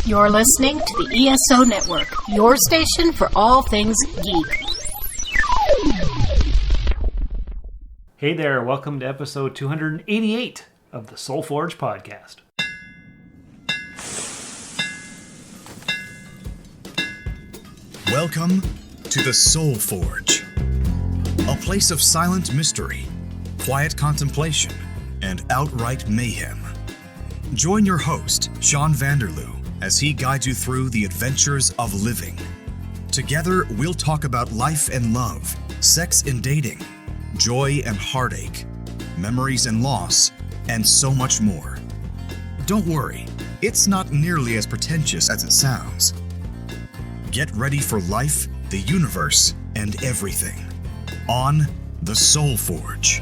You're listening to the ESO Network, your station for all things geek. Hey there, welcome to episode 288 of the Soul Forge podcast. Welcome to the Soul Forge, a place of silent mystery, quiet contemplation, and outright mayhem. Join your host, Shawn Vanderloo, as he guides you through the adventures of living. Together, we'll talk about life and love, sex and dating, joy and heartache, memories and loss, and so much more. Don't worry, it's not nearly as pretentious as it sounds. Get ready for life, the universe, and everything on the Soul Forge.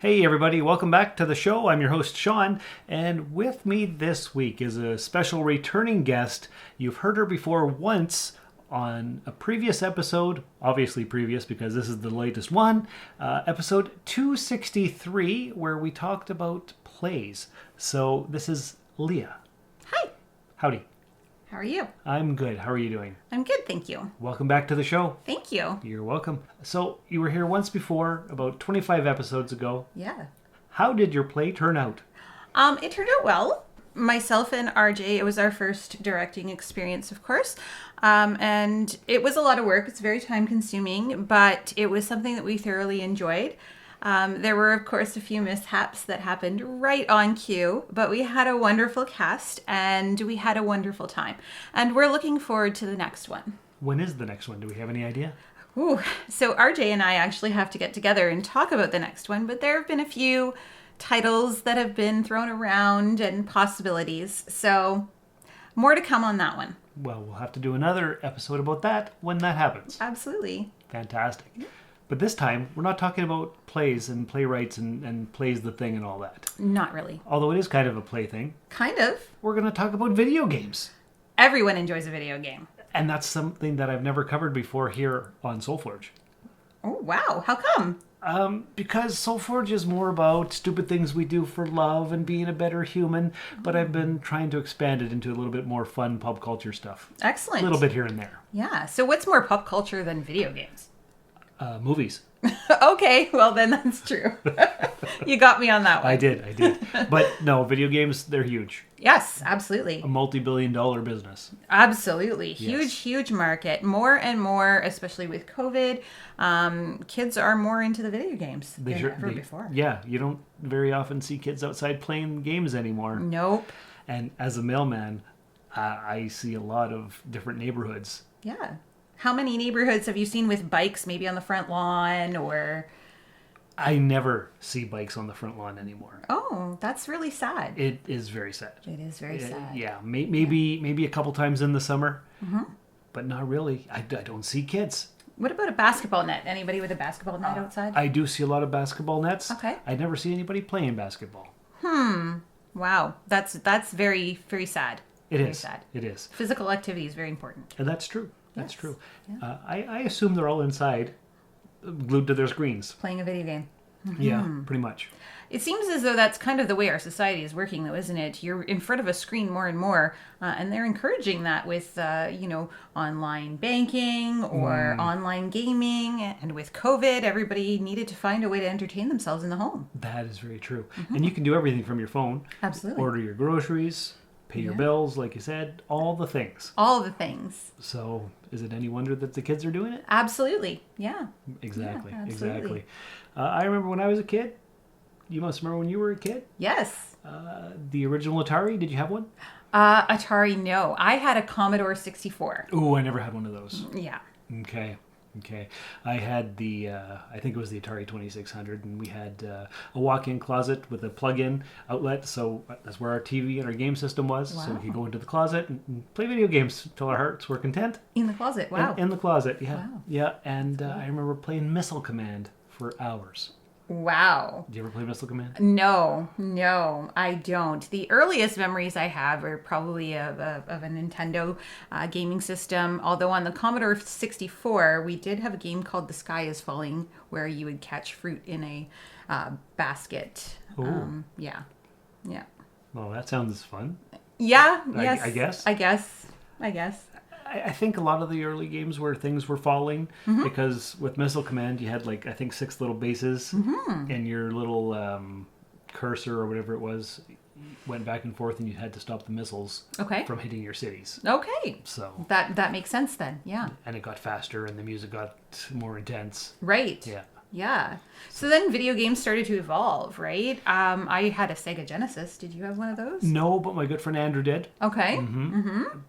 Hey everybody, welcome back to the show. I'm your host Shawn, and with me this week is a special returning guest. You've heard her before once on a previous episode, obviously previous because this is the latest one, episode 263, where we talked about plays. So this is Leah. Hi. Howdy. How are you? I'm good. How are you doing? I'm good, thank you. Welcome back to the show. Thank you. You're welcome. So you were here once before, about 25 episodes ago. Yeah. How did your play turn out? It turned out well. Myself and RJ, it was our first directing experience, of course. And it was a lot of work. It's very time consuming, but it was something that we thoroughly enjoyed. There were, of course, a few mishaps that happened right on cue, but we had a wonderful cast and we had a wonderful time. And we're looking forward to the next one. When is the next one? Do we have any idea? Ooh, so RJ and I actually have to get together and talk about the next one, but there have been a few titles that have been thrown around and possibilities. So more to come on that one. Well, we'll have to do another episode about that when that happens. Absolutely. Fantastic. But this time, we're not talking about plays and playwrights and plays the thing and all that. Not really. Although it is kind of a play thing. Kind of. We're going to talk about video games. Everyone enjoys a video game. And that's something that I've never covered before here on SoulForge. Oh, wow. How come? Because SoulForge is more about stupid things we do for love and being a better human, but I've been trying to expand it into a little bit more fun pop culture stuff. Excellent. A little bit here and there. Yeah. So what's more pop culture than video games? Movies. Okay, well then that's true. You got me on that one. I did. But no, video games, they're huge. Yes, absolutely. A multi-billion-dollar business. Absolutely. Yes. Huge market. More and more, especially with COVID, kids are more into the video games than ever before. Yeah, you don't very often see kids outside playing games anymore. Nope. And as a mailman, I see a lot of different neighborhoods. Yeah. How many neighborhoods have you seen with bikes maybe on the front lawn or... I never see bikes on the front lawn anymore. Oh, that's really sad. It is very sad. It is very sad. Yeah, maybe a couple times in the summer, but not really. I don't see kids. What about a basketball net? Anybody with a basketball net outside? I do see a lot of basketball nets. Okay. I never see anybody playing basketball. Wow, that's very, very sad. It very is. sad. It is. Physical activity is very important. And that's true. That's Yes. true. Yeah. I assume they're all inside, glued to their screens. Playing a video game. Yeah, pretty much. It seems as though that's kind of the way our society is working, though, isn't it? You're in front of a screen more and more, and they're encouraging that with, online banking or online gaming. And with COVID, everybody needed to find a way to entertain themselves in the home. That is very true. And you can do everything from your phone. Absolutely. Order your groceries, pay your bills, like you said, all the things. All the things. So is it any wonder that the kids are doing it? Absolutely. Yeah. Exactly. Yeah, absolutely. Exactly. I remember when I was a kid. You must remember when you were a kid? Yes. The original Atari, did you have one? Atari, no. I had a Commodore 64. Ooh, I never had one of those. Yeah. Okay. I had the, I think it was the Atari 2600, and we had a walk-in closet with a plug-in outlet, so that's where our TV and our game system was. Wow. So we could go into the closet and play video games until our hearts were content. In the closet. Wow. In the closet, yeah. Wow. Yeah, and I remember playing Missile Command for hours. Wow. Do you ever play Missile Command? No, I don't. The earliest memories I have are probably of a Nintendo gaming system. Although on the Commodore 64, we did have a game called The Sky is Falling, where you would catch fruit in a basket. Ooh. Yeah. Well, that sounds fun. Yeah. I Yes. I guess. I think a lot of the early games where things were falling, because with Missile Command you had like I think 6 little bases, and your little cursor or whatever it was went back and forth, and you had to stop the missiles from hitting your cities. Okay. So that makes sense then. Yeah. and it got faster, and the music got more intense. Right. Yeah. So then video games started to evolve, right? I had a Sega Genesis. Did you have one of those? No, but my good friend Andrew did. Okay.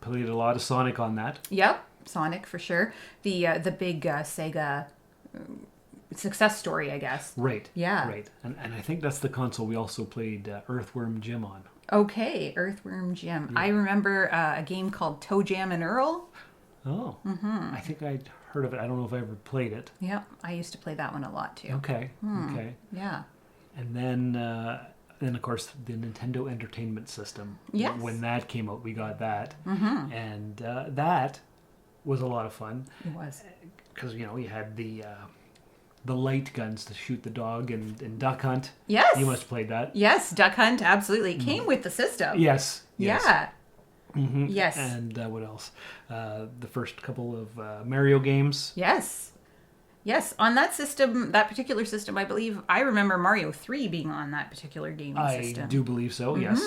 Played a lot of Sonic on that. Yep. Sonic for sure. The big Sega success story, I guess. Right. Yeah. Right. And I think that's the console we also played Earthworm Jim on. Okay. Earthworm Jim. I remember a game called Toe Jam and Earl. Oh. I think I'd heard of it. I don't know if I ever played it. Yep. I used to play that one a lot too. Okay. Okay. Yeah. And then of course the Nintendo Entertainment System. Yes. When that came out, we got that, and that was a lot of fun. It was. Because you had the light guns to shoot the dog and Duck Hunt. Yes. You must have played that. Yes. Duck Hunt. Absolutely. It came with the system. Yes. Yeah. Yes. And what else? The first couple of Mario games. Yes. On that system, that particular system, I believe, I remember Mario 3 being on that particular gaming system. I do believe so, yes.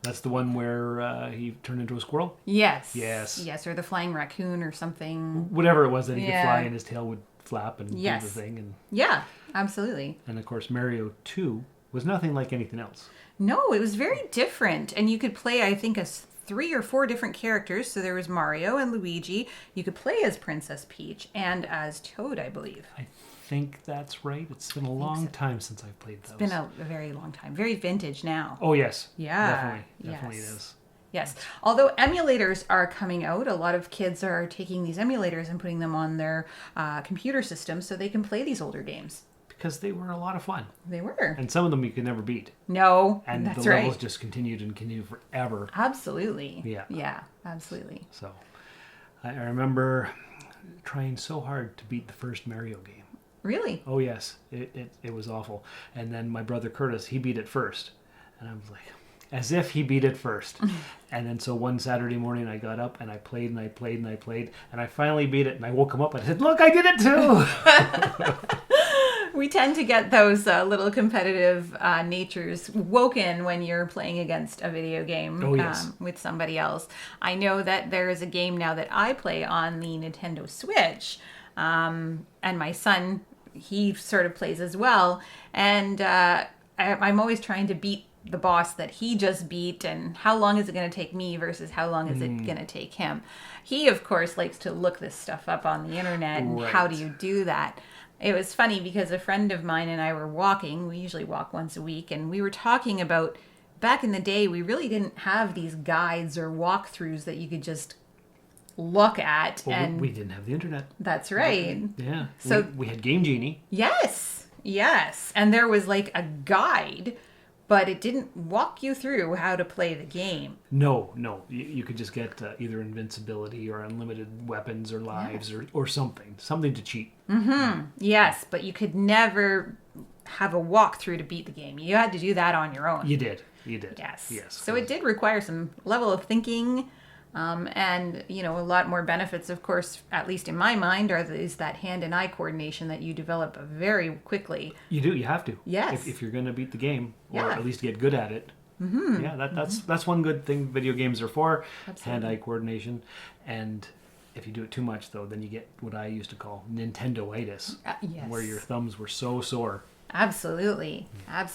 That's the one where he turned into a squirrel? Yes. Yes. Or the flying raccoon or something. Whatever it was that he could fly and his tail would flap and do the thing. And, yeah, absolutely. And of course, Mario 2 was nothing like anything else. No, it was very different. And you could play, I think, as 3 or 4 different characters. So there was Mario and Luigi. You could play as Princess Peach and as Toad, I believe. I think that's right. It's been a long time since I've played those. It's been a very long time. Very vintage now. Oh, yes. Yeah. Definitely it is. Yes. Although emulators are coming out, a lot of kids are taking these emulators and putting them on their computer system so they can play these older games. Because they were a lot of fun. They were. And some of them you could never beat. No, and that's the right. levels just continued and continued forever. Absolutely. Yeah, absolutely. So I remember trying so hard to beat the first Mario game. Really? Oh yes, it was awful. And then my brother Curtis, he beat it first, and I was like, as if he beat it first. And then so one Saturday morning I got up and I played and I played and I played and I finally beat it, and I woke him up and I said, "Look, I did it too." We tend to get those little competitive natures woken when you're playing against a video game with somebody else. I know that there is a game now that I play on the Nintendo Switch, and my son, he sort of plays as well. And I'm always trying to beat the boss that he just beat, and how long is it going to take me versus how long is it going to take him. He, of course, likes to look this stuff up on the internet, and how do you do that? It was funny because a friend of mine and I were walking. We usually walk once a week, and we were talking about back in the day, we really didn't have these guides or walkthroughs that you could just look at. Well, and we didn't have the internet. That's right. Yeah. So we had Game Genie. Yes. And there was like a guide, but it didn't walk you through how to play the game. No. You could just get either invincibility or unlimited weapons or lives or something to cheat. Yes, but you could never have a walkthrough to beat the game. You had to do that on your own. You did. Yes. Yes. So it did require some level of thinking, and a lot more benefits, of course, at least in my mind, is that hand and eye coordination that you develop very quickly. You do. You have to. Yes. If you're going to beat the game, or at least get good at it. Yeah, that's one good thing video games are for. Absolutely. Hand-eye coordination. And if you do it too much, though, then you get what I used to call Nintendo-itis, yes. where your thumbs were so sore. Absolutely. And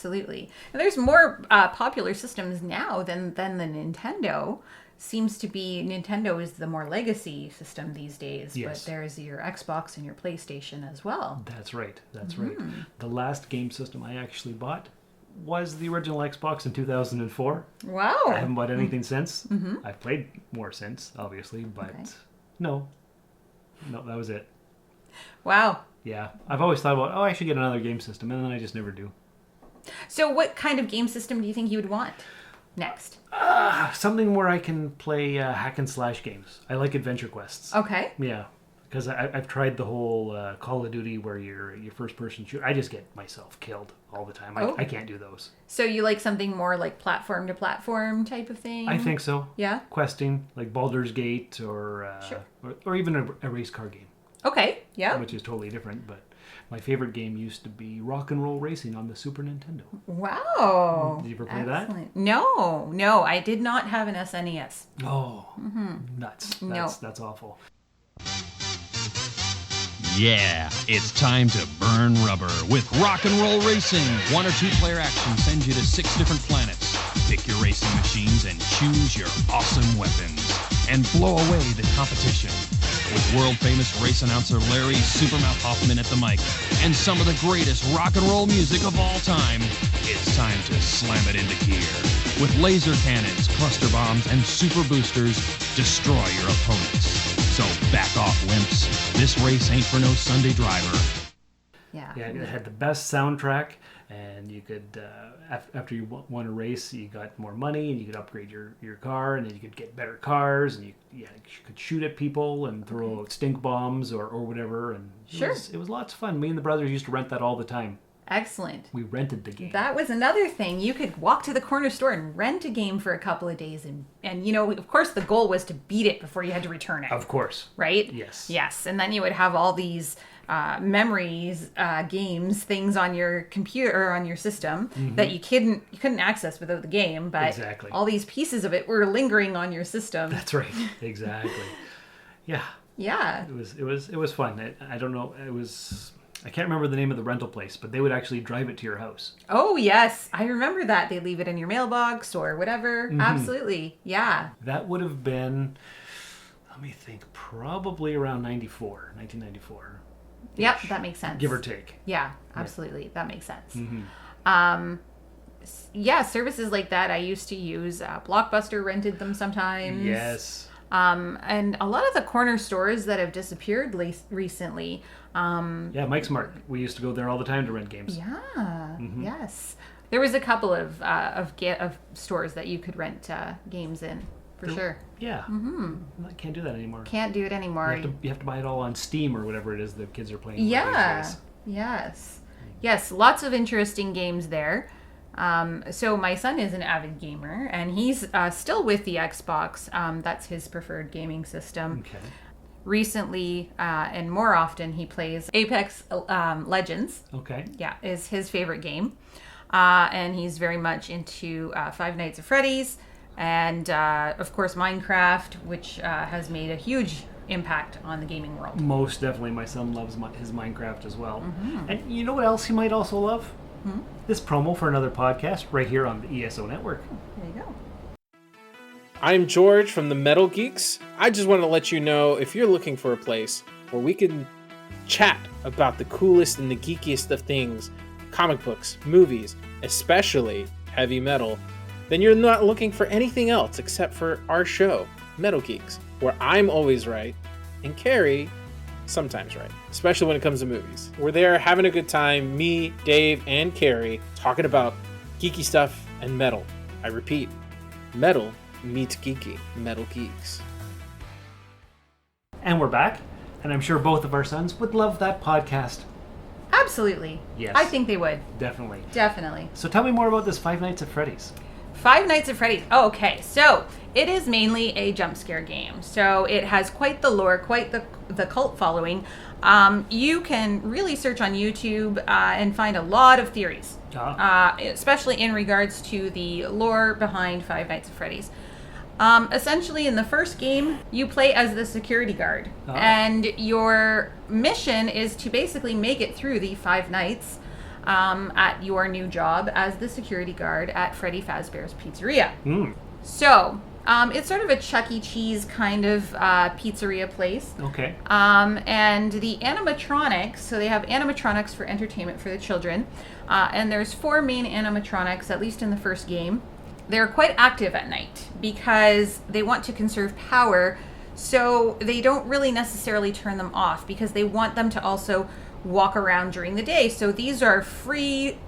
there's more popular systems now than the Nintendo. Seems to be Nintendo is the more legacy system these days, yes. But there's your Xbox and your PlayStation as well. That's right. The last game system I actually bought was the original Xbox in 2004. Wow. I haven't bought anything since. I've played more since, obviously, but no, that was it. Wow. Yeah. I've always thought about, I should get another game system, and then I just never do. So what kind of game system do you think you would want next? Something where I can play hack and slash games. I like adventure quests. Okay. Yeah. Because I've tried the whole Call of Duty where you're first person shoot. I just get myself killed all the time. I can't do those. So you like something more like platform to platform type of thing? I think so. Yeah. Questing, like Baldur's Gate or even a race car game. Okay. Yeah. Which is totally different, but my favorite game used to be Rock and Roll Racing on the Super Nintendo. Wow. Did you ever play that? No, I did not have an SNES. Oh, nuts. That's awful. Yeah, it's time to burn rubber with Rock and Roll Racing. 1 or 2 player action sends you to 6 different planets. Pick your racing machines and choose your awesome weapons. And blow away the competition. With world-famous race announcer Larry Supermouth Hoffman at the mic and some of the greatest rock and roll music of all time, it's time to slam it into gear. With laser cannons, cluster bombs, and super boosters, destroy your opponents. So back off, wimps. This race ain't for no Sunday driver. Yeah. Yeah, it had the best soundtrack, and you could, after you won a race, you got more money, and you could upgrade your car, and then you could get better cars, and you could shoot at people and throw stink bombs or whatever. And it was lots of fun. Me and the brothers used to rent that all the time. Excellent. We rented the game. That was another thing. You could walk to the corner store and rent a game for a couple of days. And you know, of course, the goal was to beat it before you had to return it. Of course. Right? Yes. Yes. And then you would have all these memories, games, things on your computer or on your system that you couldn't access without the game. But all these pieces of it were lingering on your system. That's right. Exactly. Yeah. Yeah. It was fun. I don't know. I can't remember the name of the rental place, but they would actually drive it to your house. Oh, yes. I remember that. They'd leave it in your mailbox or whatever. Absolutely. Yeah. That would have been, let me think, probably around 1994. Yep, that makes sense. Give or take. Yeah, absolutely. Yeah. That makes sense. Mm-hmm. Services like that I used to use. Blockbuster rented them sometimes. Yes. And a lot of the corner stores that have disappeared recently. Yeah, Mike's Mart. We used to go there all the time to rent games. Yeah. Yes. There was a couple of stores that you could rent games in, for sure. Yeah. I can't do that anymore. Can't do it anymore. You have to buy it all on Steam or whatever it is the kids are playing. Yeah. These days. Yes. Yes. Lots of interesting games there. So my son is an avid gamer, and he's still with the Xbox. That's his preferred gaming system. Okay. Recently, and more often, he plays Apex Legends. Okay. Yeah, is his favorite game. And he's very much into Five Nights at Freddy's, and of course Minecraft, which has made a huge impact on the gaming world. Most definitely. My son loves his Minecraft as well. And you know what else he might also love? This promo for another podcast right here on the ESO Network. There you go. I'm George from the Metal Geeks. I just want to let you know, if you're looking for a place where we can chat about the coolest and the geekiest of things, comic books, movies, especially heavy metal, then you're not looking for anything else except for our show, Metal Geeks, where I'm always right and Carrie sometimes right, especially when it comes to movies. We're there having a good time, me, Dave, and Carrie, talking about geeky stuff and metal. I repeat, metal meets geeky. Metal Geeks. And we're back, and I'm sure both of our sons would love that podcast. Absolutely. Yes. I think they would. Definitely. Definitely. So tell me more about this Five Nights at Freddy's. Five Nights at Freddy's. Oh, okay, so it is mainly a jump scare game. So it has quite the lore, quite the cult following. You can really search on YouTube and find a lot of theories, especially in regards to the lore behind Five Nights at Freddy's. Essentially, in the first game, you play as the security guard, and your mission is to basically make it through the 5 nights at your new job as the security guard at Freddy Fazbear's Pizzeria. So, it's sort of a Chuck E. Cheese kind of pizzeria place. Okay. And the animatronics, so they have animatronics for entertainment for the children, and there's 4 main animatronics, at least in the first game. They're quite active at night because they want to conserve power, so they don't really necessarily turn them off because they want them to also walk around during the day. So these are free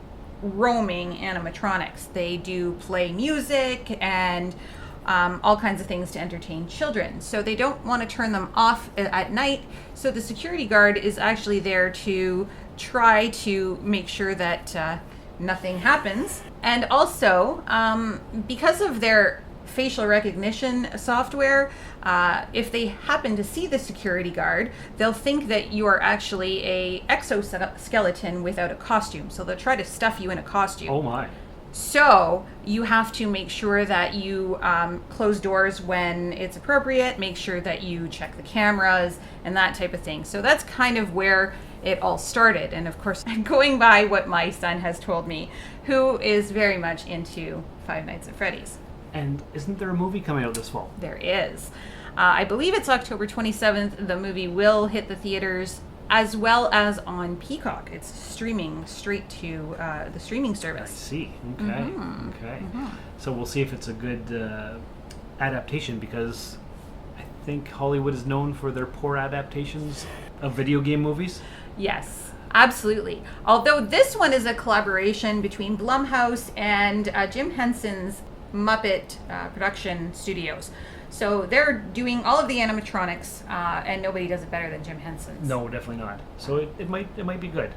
roaming animatronics. They do play music and all kinds of things to entertain children. So they don't want to turn them off at night. So the security guard is actually there to try to make sure that nothing happens. And also, because of their facial recognition software, if they happen to see the security guard, they'll think that you are actually a exoskeleton without a costume. So they'll try to stuff you in a costume. Oh my. So you have to make sure that you close doors when it's appropriate, make sure that you check the cameras and that type of thing. So that's kind of where it all started. And of course, going by what my son has told me, who is very much into Five Nights at Freddy's. And isn't there a movie coming out this fall? There is. I believe it's October 27th. The movie will hit the theaters as well as on Peacock. It's streaming straight to the streaming I service. see. Okay. Okay. So we'll see if it's a good adaptation, because I think Hollywood is known for their poor adaptations of video game movies. Yes, absolutely. Although this one is a collaboration between Blumhouse and Jim Henson's Muppet production studios. So they're doing all of the animatronics, and nobody does it better than Jim Henson's. No, definitely not. So it might be good.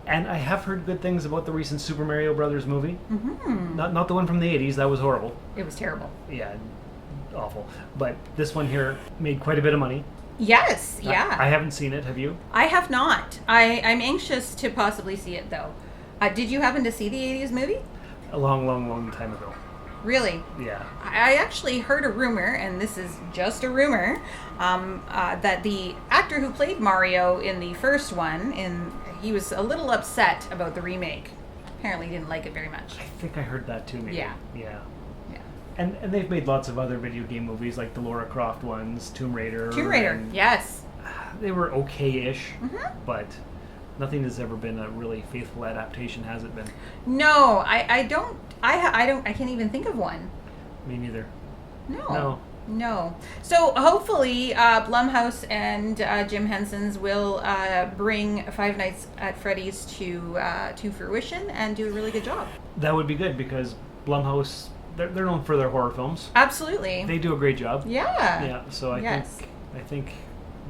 And I have heard good things about the recent Super Mario Brothers movie. Mm-hmm. Not the one from the 80s. That was horrible. It was terrible. Yeah, awful. But this one here made quite a bit of money. Yes, yeah. I haven't seen it. Have you? I have not. I'm anxious to possibly see it, though. Did you happen to see the 80s movie? A long time ago. Really? Yeah. I actually heard a rumor, and this is just a rumor, that the actor who played Mario in the first one, he was a little upset about the remake. Apparently didn't like it very much. I think I heard that too, maybe. Yeah. Yeah. Yeah. And they've made lots of other video game movies, like the Lara Croft ones, Tomb Raider. Tomb Raider, and yes. They were okay-ish, but nothing has ever been a really faithful adaptation, has it been? No, I don't. I can't even think of one. Me neither. No. So hopefully, Blumhouse and Jim Henson's will bring Five Nights at Freddy's to fruition and do a really good job. That would be good, because Blumhouse, they're known for their horror films. Absolutely. They do a great job. Yeah. Yeah. So I think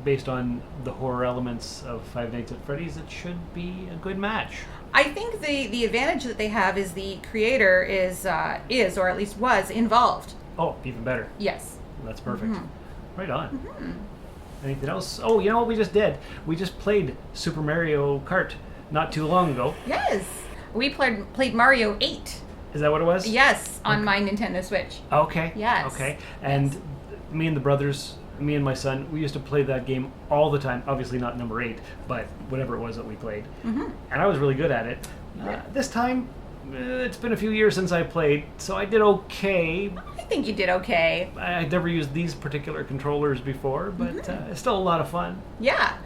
based on the horror elements of Five Nights at Freddy's, it should be a good match. I think the advantage that they have is the creator is or at least was involved. Oh, even better. Yes. That's perfect. Right on. Anything else? Oh, you know what we just did? We just played Super Mario Kart not too long ago. Yes. We played Mario 8. Is that what it was? Yes, on my Nintendo Switch. Okay. Yes. Okay. And me and my son, we used to play that game all the time. Obviously not number 8, but whatever it was that we played. And I was really good at it. This time, it's been a few years since I played, so I did okay. I think you did okay. I'd never used these particular controllers before, but it's still a lot of fun. Yeah.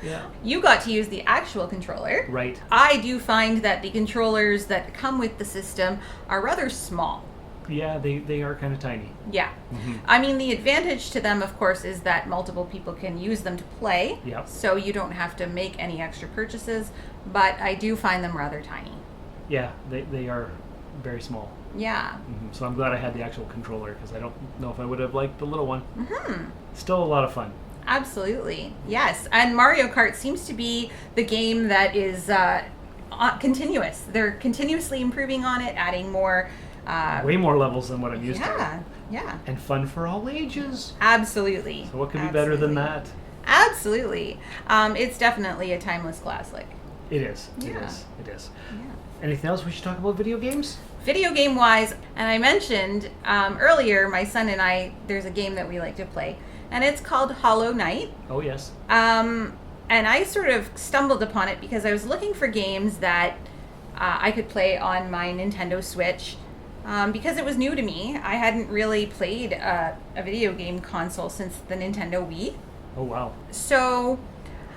You got to use the actual controller. Right. I do find that the controllers that come with the system are rather small. Yeah, they are kind of tiny. Yeah. I mean, the advantage to them, of course, is that multiple people can use them to play. Yep. So you don't have to make any extra purchases, but I do find them rather tiny. Yeah, they are very small. Yeah. So I'm glad I had the actual controller, because I don't know if I would have liked the little one. Still a lot of fun. Absolutely. Yes. And Mario Kart seems to be the game that is continuous. They're continuously improving on it, adding more. Way more levels than what I'm used to. Yeah. And fun for all ages. Absolutely. So what could be better than that? Absolutely. It's definitely a timeless classic. It is. Yeah. It is. Yeah. Anything else we should talk about video games? Video game wise, and I mentioned earlier, my son and I, there's a game that we like to play, and it's called Hollow Knight. Oh, yes. And I sort of stumbled upon it because I was looking for games that I could play on my Nintendo Switch. Because it was new to me. I hadn't really played a video game console since the Nintendo Wii. Oh, wow. So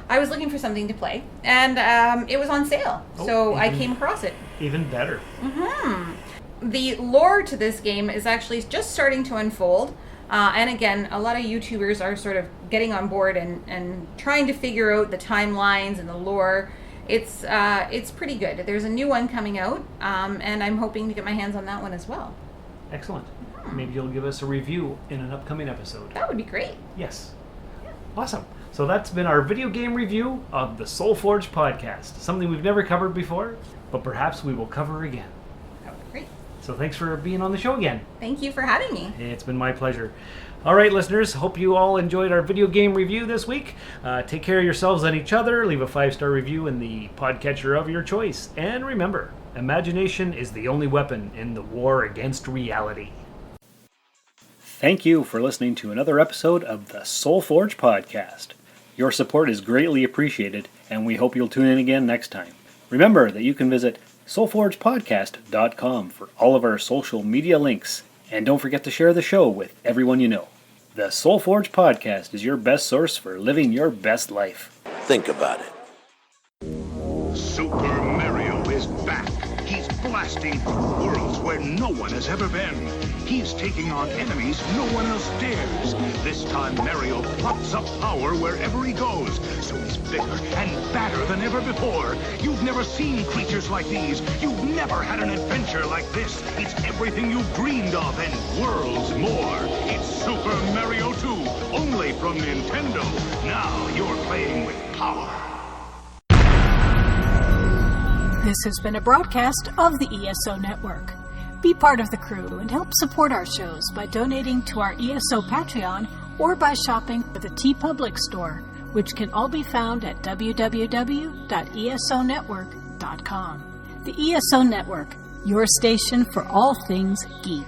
I was looking for something to play, and it was on sale. So I came across it. Even better. The lore to this game is actually just starting to unfold. And again, a lot of YouTubers are sort of getting on board and trying to figure out the timelines and the lore. it's pretty good. There's a new one coming out, and I'm hoping to get my hands on that one as well. Excellent. Maybe you'll give us a review in an upcoming episode. That would be great. Yes. Awesome. So that's been our video game review of the SoulForge podcast. Something we've never covered before, but perhaps we will cover again. That would be great. So thanks for being on the show again. Thank you for having me. It's been my pleasure. All right, listeners, hope you all enjoyed our video game review this week. Take care of yourselves and each other. Leave a 5-star review in the podcatcher of your choice. And remember, imagination is the only weapon in the war against reality. Thank you for listening to another episode of the SoulForge podcast. Your support is greatly appreciated, and we hope you'll tune in again next time. Remember that you can visit soulforgepodcast.com for all of our social media links. And don't forget to share the show with everyone you know. The SoulForge podcast is your best source for living your best life. Think about it. Super Mario is back. He's blasting through worlds where no one has ever been. He's taking on enemies no one else dares. This time Mario plots up power wherever he goes, so he's bigger and badder than ever before. You've never seen creatures like these. You've never had an adventure like this. It's everything you've dreamed of and worlds more. It's Super Mario 2, only from Nintendo. Now you're playing with power. This has been a broadcast of the ESO Network. Be part of the crew and help support our shows by donating to our ESO Patreon or by shopping at the TeePublic store, which can all be found at www.esonetwork.com. The ESO Network, your station for all things geek.